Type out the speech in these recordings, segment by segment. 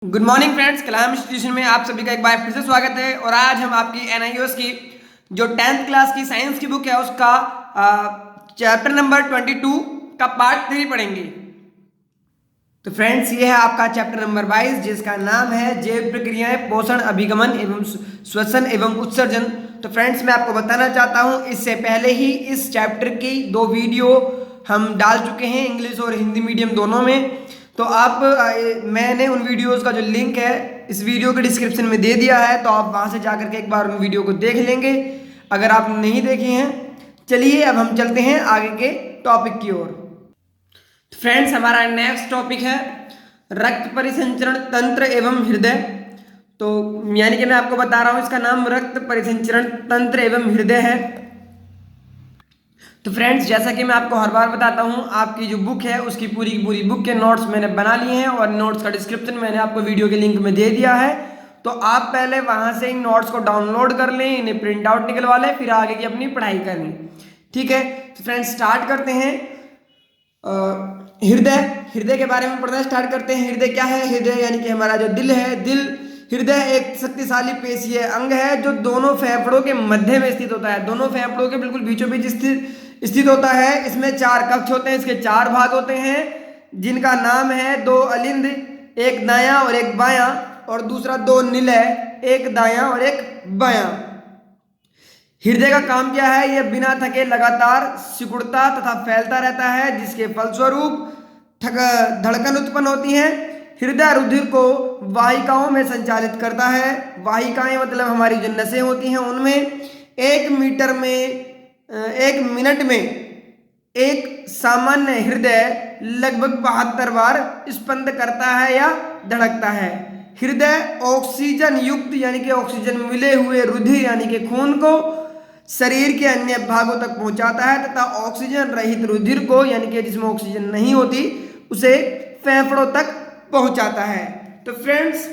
Good morning friends, कलाम institution में आप सभी का एक बार फिर से स्वागत है। और आज हम आपकी एनआईओएस की जो 10th क्लास की साइंस की बुक है उसका चैप्टर नंबर 22 का पार्ट 3 पढ़ेंगे। तो फ्रेंड्स, ये है आपका चैप्टर नंबर 22 जिसका नाम है जैव प्रक्रियाएं, पोषण, अभिगमन एवं श्वसन एवं उत्सर्जन। तो फ्रेंड्स, मैं आपको बताना चाहता हूँ, इससे पहले ही इस चैप्टर की 2 वीडियो हम डाल चुके हैं, इंग्लिश और हिंदी मीडियम दोनों में। तो मैंने उन वीडियोस का जो लिंक है इस वीडियो के डिस्क्रिप्शन में दे दिया है, तो आप वहां से जाकर के एक बार उन वीडियो को देख लेंगे अगर आप नहीं देखे हैं। चलिए अब हम चलते हैं आगे के टॉपिक की ओर। फ्रेंड्स, हमारा नेक्स्ट टॉपिक है रक्त परिसंचरण तंत्र एवं हृदय। तो यानी कि मैं आपको बता रहा हूं, इसका नाम रक्त परिसंचरण तंत्र एवं हृदय है। तो फ्रेंड्स, जैसा कि मैं आपको हर बार बताता हूं, आपकी जो बुक है उसकी पूरी की पूरी बुक के नोट्स मैंने बना लिए हैं और नोट्स का डिस्क्रिप्शन मैंने आपको वीडियो के लिंक में दे दिया है। तो आप पहले वहां से इन नोट्स को डाउनलोड कर लें, इन्हें प्रिंट आउट निकलवा लें, फिर आगे की अपनी पढ़ाई करें। ठीक है, तो फ्रेंड्स स्टार्ट करते हैं। हृदय हृदय के बारे में पढ़ना स्टार्ट करते हैं। हृदय क्या है? हृदय यानी कि हमारा जो दिल है, हृदय एक शक्तिशाली पेशीय अंग है जो दोनों फेफड़ों के मध्य में स्थित होता है। दोनों फेफड़ों के बिल्कुल बीचों बीच स्थित होता है। इसमें 4 कक्ष होते हैं, इसके 4 भाग होते हैं जिनका नाम है 2 अलिंद, एक दायां और एक बायां, और दूसरा 2 निलय, एक दायां और एक बायां। हृदय का काम क्या है? यह बिना थके लगातार सिकुड़ता तथा फैलता रहता है, जिसके फलस्वरूप धड़कन उत्पन्न होती है। हृदय रुधिर को वाहिकाओं में संचालित करता है। वाहिकाएं मतलब हमारी जो नसें होती हैं उनमें 1 मिनट में एक सामान्य हृदय लगभग 72 बार स्पंद करता है या धड़कता है। हृदय ऑक्सीजन युक्त यानी कि ऑक्सीजन मिले हुए रुधिर यानी कि खून को शरीर के अन्य भागों तक पहुंचाता है तथा ऑक्सीजन रहित रुधिर को यानी कि जिसमें ऑक्सीजन नहीं होती उसे फेफड़ों तक पहुंचाता है। तो फ्रेंड्स,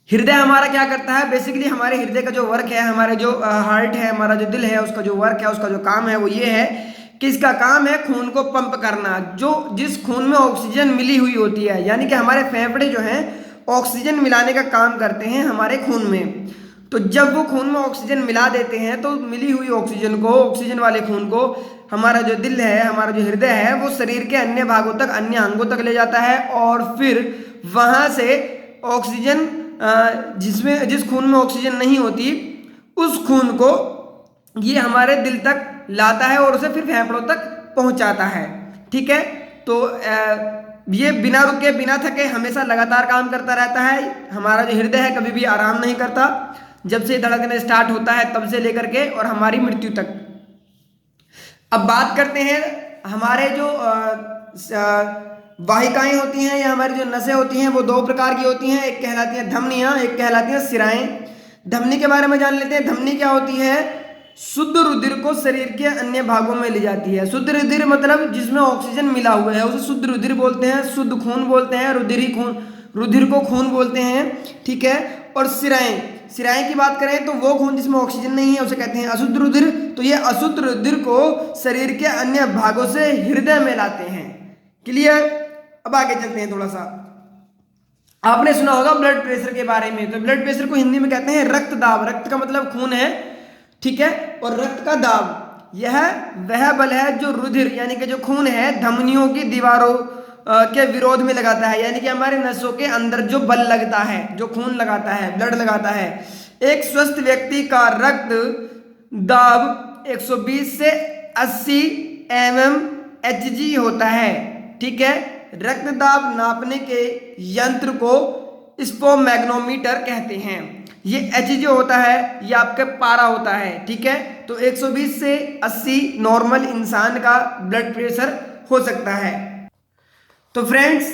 हृदय हमारा क्या करता है? बेसिकली हमारे हृदय का जो वर्क है, हमारे जो हार्ट है, हमारा जो दिल है, उसका जो वर्क है, उसका जो काम है वो ये है कि इसका काम है खून को पंप करना। जिस खून में ऑक्सीजन मिली हुई होती है, यानी कि हमारे फेफड़े जो हैं ऑक्सीजन मिलाने का काम करते हैं हमारे खून में। तो जब वो खून में ऑक्सीजन मिला देते हैं तो मिली हुई ऑक्सीजन वाले खून को हमारा जो दिल है, हमारा जो हृदय है, वो शरीर के अन्य भागों तक, अन्य अंगों तक ले जाता है और फिर वहां से ऑक्सीजन जिस खून में ऑक्सीजन नहीं होती उस खून को ये हमारे दिल तक लाता है और उसे फिर फेफड़ों तक पहुंचाता है। ठीक है, तो ये बिना रुके बिना थके हमेशा लगातार काम करता रहता है। हमारा जो हृदय है कभी भी आराम नहीं करता, जब से धड़कना स्टार्ट होता है तब से लेकर के और हमारी मृत्यु तक। अब बात करते हैं हमारे जो वाहिकाएं होती हैं या हमारी जो नसें होती हैं वो 2 प्रकार की होती हैं। एक कहलाती है धमनियां, एक कहलाती है शिराएं। धमनी के बारे में जान लेते हैं। धमनी क्या होती है? शुद्ध रुधिर को शरीर के अन्य भागों में ले जाती है। शुद्ध रुधिर मतलब जिसमें ऑक्सीजन मिला हुआ है उसे शुद्ध रुधिर बोलते हैं, शुद्ध खून बोलते हैं, रुधिर को खून बोलते हैं। ठीक है, और शिराएं की बात करें तो वो खून जिसमें ऑक्सीजन नहीं है उसे कहते हैं अशुद्ध रुधिर। तो ये अशुद्ध रुधिर को शरीर के अन्य भागों से हृदय में लाते हैं। क्लियर? अब आगे चलते हैं थोड़ा सा। आपने सुना होगा ब्लड प्रेशर के बारे में। तो ब्लड प्रेशर को हिंदी में कहते हैं रक्तदाब। रक्त का मतलब खून है, ठीक है, और रक्त का दाब यह वह बल है जो रुधिर यानी कि जो खून है धमनियों की दीवारों के विरोध में लगाता है। यानी कि हमारे नसों के अंदर जो बल लगता है, जो खून लगाता है, ब्लड लगाता है। एक स्वस्थ व्यक्ति का रक्त दाब 120 से 80 mmHg होता है। ठीक है, रक्त दाब नापने के यंत्र को स्पोमैग्नोमीटर कहते हैं। ये एच जो होता है ये आपके पारा होता है। ठीक है, तो 120 से 80 नॉर्मल इंसान का ब्लड प्रेशर हो सकता है। तो फ्रेंड्स,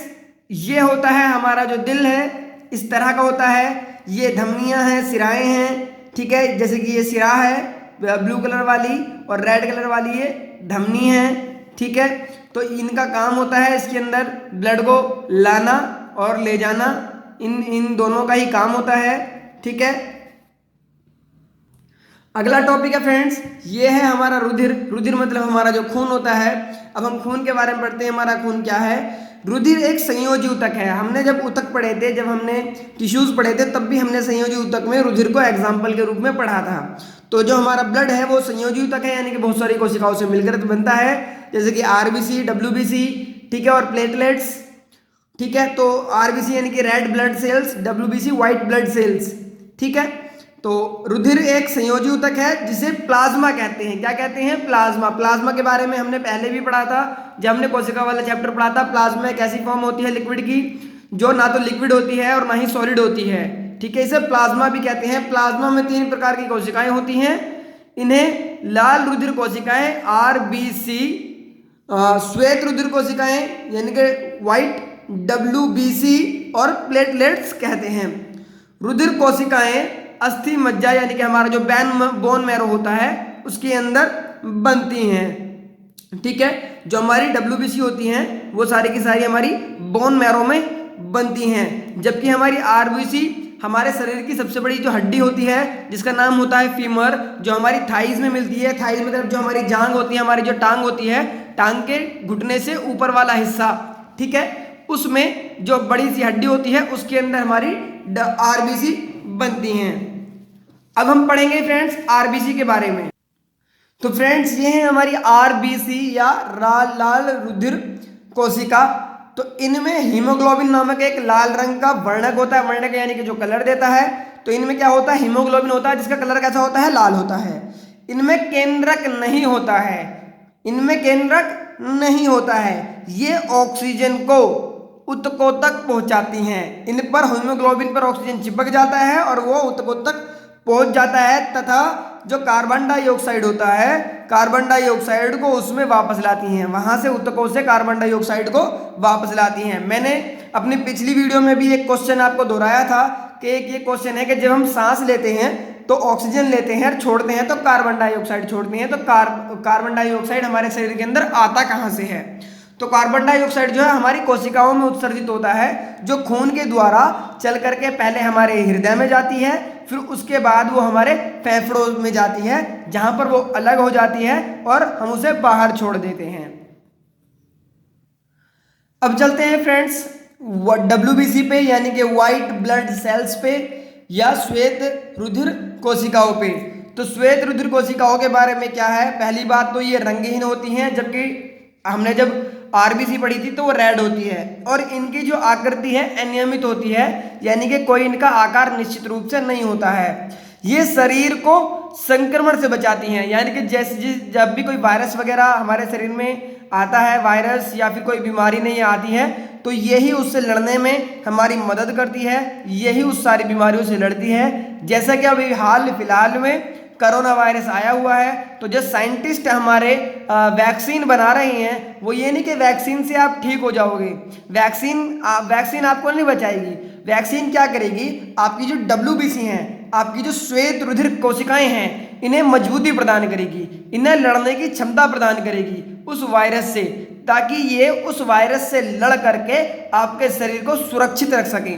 ये होता है हमारा जो दिल है, इस तरह का होता है। ये धमनियां हैं, शिराएं हैं। ठीक है, जैसे कि ये शिरा है ब्लू कलर वाली और रेड कलर वाली ये धमनी है। ठीक है, तो इनका काम होता है इसके अंदर ब्लड को लाना और ले जाना, इन दोनों का ही काम होता है। ठीक है, अगला टॉपिक है फ्रेंड्स, ये है हमारा रुधिर। रुधिर मतलब हमारा जो खून होता है। अब हम खून के बारे में पढ़ते हैं। हमारा खून क्या है? रुधिर एक संयोजी ऊतक है। हमने जब ऊतक पढ़े थे, जब हमने टिश्यूज पढ़े थे, तब भी हमने संयोजी ऊतक में रुधिर को एग्जाम्पल के रूप में पढ़ा था। तो जो हमारा ब्लड है वो संयोजी ऊतक है, यानी कि बहुत सारी कोशिकाओं से मिलकर बनता है, जैसे कि आरबीसी, डब्ल्यूबीसी, ठीक है, और प्लेटलेट्स, ठीक है। तो आरबीसी यानी कि red blood cells, WBC white blood cells, ठीक है। तो रुधिर एक संयोजी ऊतक है जिसे प्लाज्मा कहते हैं। क्या कहते हैं? प्लाज्मा। प्लाज्मा के बारे में हमने पहले भी पढ़ा था, जब हमने कोशिका वाला चैप्टर पढ़ा था। प्लाज्मा एक ऐसी फॉर्म होती है लिक्विड की जो ना तो लिक्विड होती है और ना ही सॉलिड होती है, ठीक है। इसे प्लाज्मा भी कहते हैं। प्लाज्मा में 3 प्रकार की कोशिकाएं होती हैं। इन्हें लाल रुधिर कोशिकाएं आरबीसी, श्वेत रुधिर कोशिकाएं यानी कि व्हाइट डब्ल्यूबीसी और प्लेटलेट्स कहते हैं। रुधिर कोशिकाएं अस्थि मज्जा यानी कि हमारा जो बोन मैरो होता है उसके अंदर बनती हैं, ठीक है। जो हमारी डब्ल्यूबीसी होती हैं वो सारी की सारी हमारी बोन मैरो में बनती हैं, जबकि हमारी आरबीसी हमारे शरीर की सबसे बड़ी जो हड्डी होती है जिसका नाम होता है फीमर, जो हमारी थाइज में मिलती है। थाइज मतलब जो हमारी जांग होती है, हमारी जो टांग होती है, टांग के घुटने से ऊपर वाला हिस्सा, ठीक है, उसमें जो बड़ी सी हड्डी होती है उसके अंदर हमारी आरबीसी बनती हैं। अब हम पढ़ेंगे फ्रेंड्स आरबीसी के बारे में। तो फ्रेंड्स ये है हमारी आरबीसी या लाल रुधिर कोशिका। तो इनमें हीमोग्लोबिन नामक एक लाल रंग का वर्णक होता है। वर्णक यानी कि जो कलर देता है। तो इनमें क्या होता है? हीमोग्लोबिन होता है जिसका कलर कैसा होता है? लाल होता है। इनमें केंद्रक नहीं होता है। इनमें केंद्रक नहीं होता है। ये ऑक्सीजन को ऊतकों तक पहुंचाती हैं। इन पर हीमोग्लोबिन पर ऑक्सीजन चिपक जाता है और वो ऊतकों तक पहुंच जाता है, तथा जो कार्बन डाइऑक्साइड होता है, कार्बन डाइऑक्साइड को उसमें वापस लाती हैं। वहां से ऊतकों से कार्बन डाइऑक्साइड को वापस लाती हैं। मैंने अपनी पिछली वीडियो में भी एक क्वेश्चन आपको दोहराया था कि एक ये क्वेश्चन है कि जब हम सांस लेते हैं तो ऑक्सीजन लेते हैं, छोड़ते हैं तो कार्बन डाइऑक्साइड छोड़ते हैं। तो कार्बन डाइऑक्साइड हमारे शरीर के अंदर आता कहाँ से है? तो कार्बन डाइऑक्साइड जो है हमारी कोशिकाओं में उत्सर्जित होता है, जो खून के द्वारा चल करके पहले हमारे हृदय में जाती है, फिर उसके बाद वो हमारे फेफड़ों में जाती है, जहां पर वो अलग हो जाती है और हम उसे बाहर छोड़ देते हैं। अब चलते हैं फ्रेंड्स डब्ल्यूबीसी पे, यानी कि व्हाइट ब्लड सेल्स पे या श्वेत रुधिर कोशिकाओं पे। तो श्वेत रुधिर कोशिकाओं के बारे में क्या है? पहली बात तो ये रंगहीन होती हैं, जबकि हमने जब आरबीसी पढ़ी थी तो वो रेड होती है। और इनकी जो आकृति है अनियमित होती है, यानी कि कोई इनका आकार निश्चित रूप से नहीं होता है। ये शरीर को संक्रमण से बचाती हैं, यानी कि जैसे जब भी कोई वायरस वगैरह हमारे शरीर में आता है, वायरस या फिर कोई बीमारी नहीं आती है, तो यही उससे लड़ने में हमारी मदद करती है। यही उस सारी बीमारियों से लड़ती है। जैसा कि अभी हाल फिलहाल में कोरोना वायरस आया हुआ है, तो जो साइंटिस्ट हमारे वैक्सीन बना रहे हैं, वो ये नहीं कि वैक्सीन से आप ठीक हो जाओगे। वैक्सीन आपको नहीं बचाएगी। वैक्सीन क्या करेगी? आपकी जो डब्ल्यूबीसी हैं, आपकी जो श्वेत रुधिर कोशिकाएं हैं, इन्हें मजबूती प्रदान करेगी, इन्हें लड़ने की क्षमता प्रदान करेगी उस वायरस से, ताकि ये उस वायरस से लड़ करके आपके शरीर को सुरक्षित रख सकें।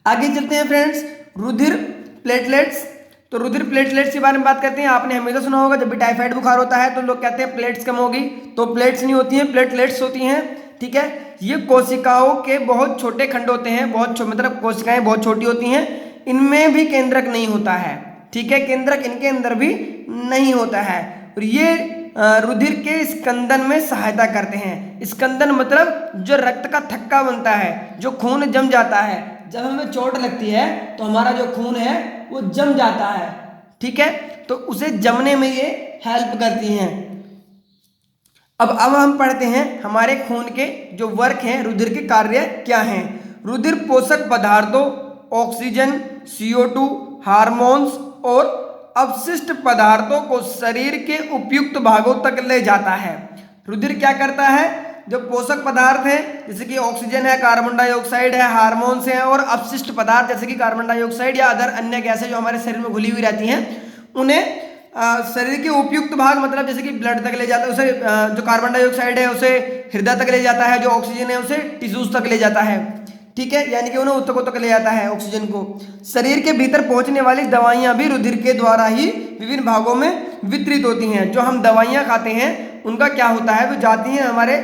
आगे चलते हैं फ्रेंड्स रुधिर प्लेटलेट्स। तो रुधिर प्लेटलेट्स के बारे में बात करते हैं। आपने हमेशा सुना होगा जब भी टाइफाइड बुखार होता है तो लोग कहते हैं प्लेट्स कम होगी, तो प्लेट्स नहीं होती हैं, प्लेटलेट्स होती हैं, ठीक है। ये कोशिकाओं के बहुत छोटे खंड होते हैं, मतलब कोशिकाएं बहुत छोटी होती हैं। इनमें भी केंद्रक नहीं होता है, ठीक है, केंद्रक इनके अंदर भी नहीं होता है। और ये रुधिर के स्कंदन में सहायता करते हैं। स्कंदन मतलब जो रक्त का थक्का बनता है, जो खून जम जाता है। जब हमें चोट लगती है तो हमारा जो खून है वो जम जाता है, ठीक है, तो उसे जमने में ये हेल्प करती हैं। अब हम पढ़ते हैं हमारे खून के जो वर्क हैं, रुधिर के कार्य क्या हैं। रुधिर पोषक पदार्थों, ऑक्सीजन, CO2, हार्मोन्स और अपशिष्ट पदार्थों को शरीर के उपयुक्त भागों तक ले जाता है। रुधिर क्या करता है? जो पोषक पदार्थ हैं जैसे कि ऑक्सीजन है, कार्बन डाइऑक्साइड है, हार्मोन्स हैं, और अपशिष्ट पदार्थ जैसे कि कार्बन डाइऑक्साइड या अदर अन्य गैसें जो हमारे शरीर में घुली हुई रहती हैं, उन्हें शरीर के उपयुक्त भाग, मतलब जैसे कि ब्लड तक ले जाता है उसे, जो कार्बन डाइऑक्साइड है उसे हृदय तक ले जाता है, जो ऑक्सीजन है उसे टिश्यूज तक ले जाता है, ठीक है, यानी कि उन्हें ऊतकों तक ले जाता है ऑक्सीजन को। शरीर के भीतर पहुंचने वाली दवाइयां भी रुधिर के द्वारा ही विभिन्न भागों में वितरित होती हैं। जो हम दवाइयां खाते हैं उनका क्या होता है, वो जाती हैं हमारे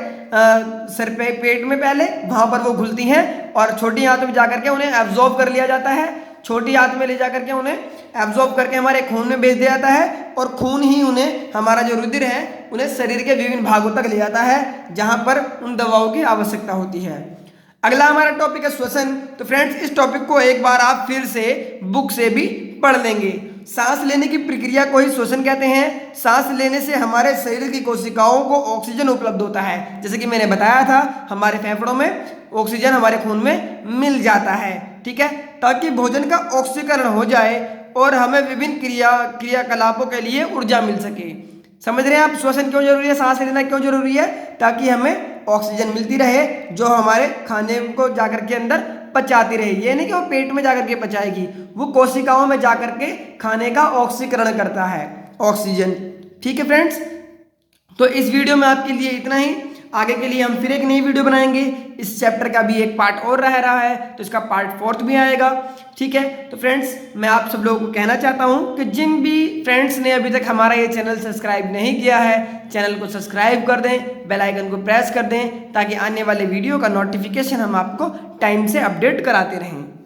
सर पे पेट में पहले, वहाँ पर वो घुलती हैं और छोटी आंतों में जाकर के उन्हें एब्जॉर्ब कर लिया जाता है। छोटी आंत में ले जाकर के उन्हें एब्जॉर्ब करके हमारे खून में भेज दिया जाता है और खून ही उन्हें, हमारा जो रुधिर है, उन्हें शरीर के विभिन्न भागों तक ले जाता है जहाँ पर उन दवाओं की आवश्यकता होती है। अगला हमारा टॉपिक है श्वसन। तो फ्रेंड्स, इस टॉपिक को एक बार आप फिर से बुक से भी पढ़ लेंगे। सांस लेने की प्रक्रिया को ही श्वसन कहते हैं। सांस लेने से हमारे शरीर की कोशिकाओं को ऑक्सीजन उपलब्ध होता है। जैसे कि मैंने बताया था, हमारे फेफड़ों में ऑक्सीजन हमारे खून में मिल जाता है, ठीक है, ताकि भोजन का ऑक्सीकरण हो जाए और हमें विभिन्न क्रियाकलापों के लिए ऊर्जा मिल सके। समझ रहे हैं आप, श्वसन क्यों जरूरी है, सांस लेना क्यों जरूरी है? ताकि हमें ऑक्सीजन मिलती रहे जो हमारे खाने को जाकर के अंदर पचाती रहे। ये नहीं कि वो पेट में जाकर के पचाएगी, वो कोशिकाओं में जाकर के खाने का ऑक्सीकरण करता है, ऑक्सीजन। ठीक है फ्रेंड्स, तो इस वीडियो में आपके लिए इतना ही। आगे के लिए हम फिर एक नई वीडियो बनाएंगे। इस चैप्टर का भी एक पार्ट और रह रहा है, तो इसका पार्ट 4 भी आएगा। ठीक है, तो फ्रेंड्स, मैं आप सब लोगों को कहना चाहता हूं कि जिन भी फ्रेंड्स ने अभी तक हमारा ये चैनल सब्सक्राइब नहीं किया है, चैनल को सब्सक्राइब कर दें, बेल आइकन को प्रेस कर दें, ताकि आने वाले वीडियो का नोटिफिकेशन हम आपको टाइम से अपडेट कराते रहें।